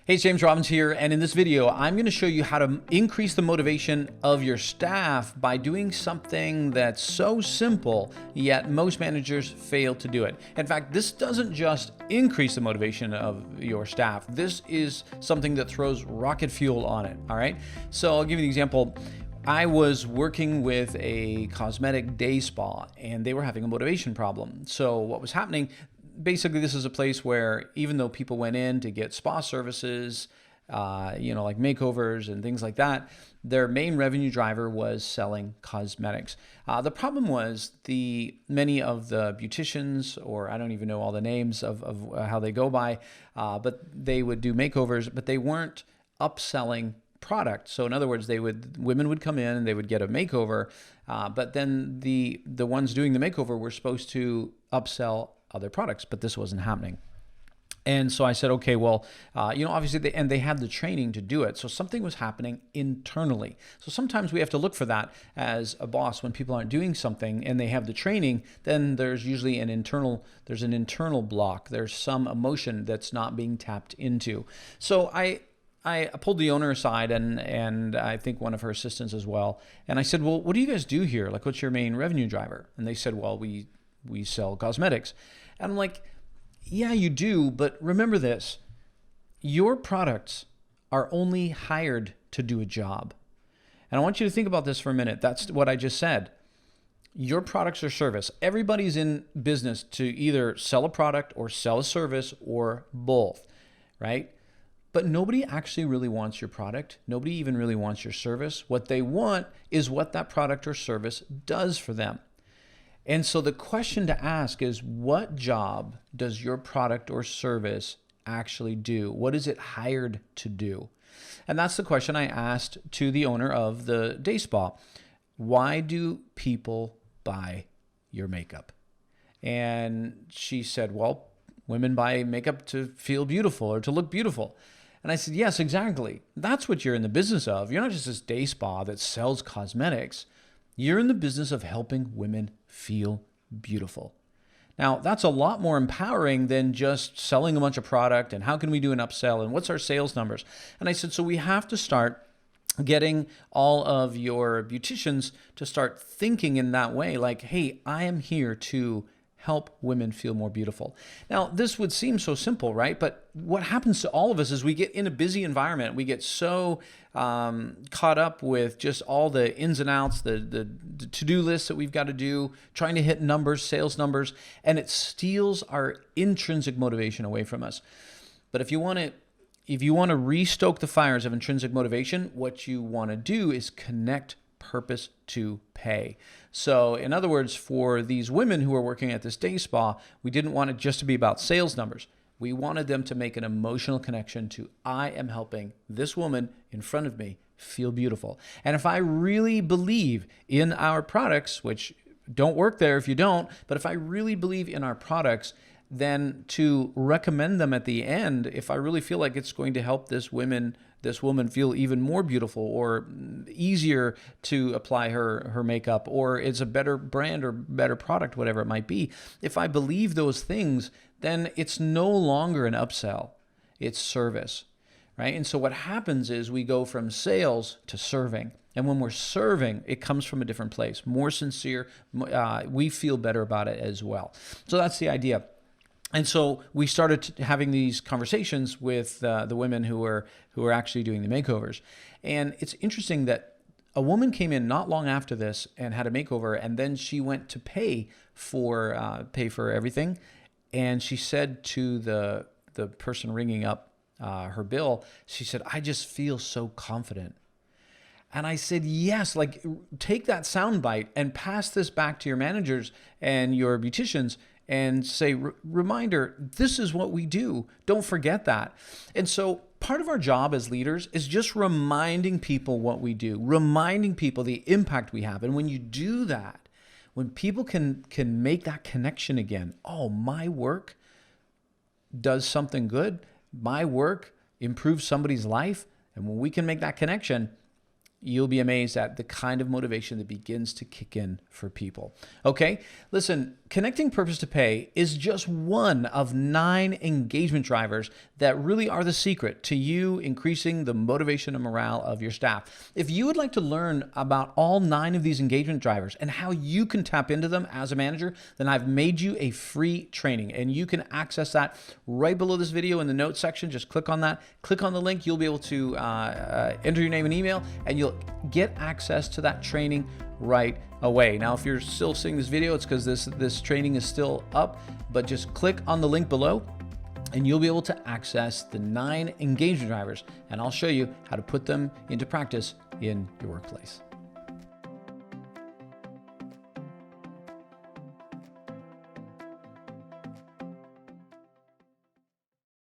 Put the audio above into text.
Hey, it's James Robbins here, and in this video, I'm going to show you how to increase the motivation of your staff by doing something that's so simple, yet most managers fail to do it. In fact, this doesn't just increase the motivation of your staff. This is something that throws rocket fuel on it, all right? So I'll give you an example. I was working with a cosmetic day spa, and they were having a motivation problem. So what was happening, basically, this is a place where even though people went in to get spa services, like makeovers and things like that, their main revenue driver was selling cosmetics. The problem was many of the beauticians, or I don't even know all the names of how they go by, but they would do makeovers, but they weren't upselling product. So in other words, women would come in and they would get a makeover, but then the ones doing the makeover were supposed to upsell other products, but this wasn't happening. And so I said, okay, well, obviously they had the training to do it. So something was happening internally. So sometimes we have to look for that as a boss. When people aren't doing something and they have the training, then there's usually an internal block. There's some emotion that's not being tapped into. So I pulled the owner aside and I think one of her assistants as well. And I said, well, what do you guys do here? Like, what's your main revenue driver? And they said, well, we sell cosmetics. And I'm like, yeah, you do, but remember this, your products are only hired to do a job. And I want you to think about this for a minute. That's what I just said. Your products are service. Everybody's in business to either sell a product or sell a service or both, right? But nobody actually really wants your product. Nobody even really wants your service. What they want is what that product or service does for them. And so the question to ask is, what job does your product or service actually do? What is it hired to do? And that's the question I asked to the owner of the day spa. Why do people buy your makeup? And she said, well, women buy makeup to feel beautiful or to look beautiful. And I said, yes, exactly. That's what you're in the business of. You're not just this day spa that sells cosmetics. You're in the business of helping women feel beautiful. Now, that's a lot more empowering than just selling a bunch of product and how can we do an upsell and what's our sales numbers. And I said, so we have to start getting all of your beauticians to start thinking in that way, like, hey, I am here to help women feel more beautiful. Now, this would seem so simple, right? But what happens to all of us is we get in a busy environment. We get so caught up with just all the ins and outs, the to-do lists that we've got to do, trying to hit numbers, sales numbers, and it steals our intrinsic motivation away from us. But if you want to restoke the fires of intrinsic motivation, what you want to do is connect purpose to pay. So in other words, for these women who are working at this day spa, we didn't want it just to be about sales numbers. We wanted them to make an emotional connection to, I am helping this woman in front of me feel beautiful. And if I really believe in our products, which don't work there if you don't, but if I really believe in our products, then to recommend them at the end, if I really feel like it's going to help this woman feel even more beautiful or easier to apply her makeup, or it's a better brand or better product, whatever it might be. If I believe those things, then it's no longer an upsell, it's service, right? And so what happens is we go from sales to serving. And when we're serving, it comes from a different place, more sincere. We feel better about it as well. So that's the idea. And so we started having these conversations with the women who were actually doing the makeovers. And it's interesting that a woman came in not long after this and had a makeover, and then she went to pay for everything. And she said to the person ringing up her bill, she said, I just feel so confident. And I said, yes, like take that soundbite and pass this back to your managers and your beauticians and say, reminder, this is what we do. Don't forget that. And so part of our job as leaders is just reminding people what we do, reminding people the impact we have. And when you do that, when people can make that connection again, oh, my work does something good, my work improves somebody's life, and when we can make that connection, you'll be amazed at the kind of motivation that begins to kick in for people. Okay, listen, connecting purpose to pay is just one of 9 engagement drivers that really are the secret to you increasing the motivation and morale of your staff. If you would like to learn about all 9 of these engagement drivers and how you can tap into them as a manager, then I've made you a free training, and you can access that right below this video in the notes section. Just click on that, click on the link. You'll be able to enter your name and email, and you'll get access to that training right away. Now, if you're still seeing this video, it's because this training is still up, but just click on the link below and you'll be able to access the 9 engagement drivers, and I'll show you how to put them into practice in your workplace.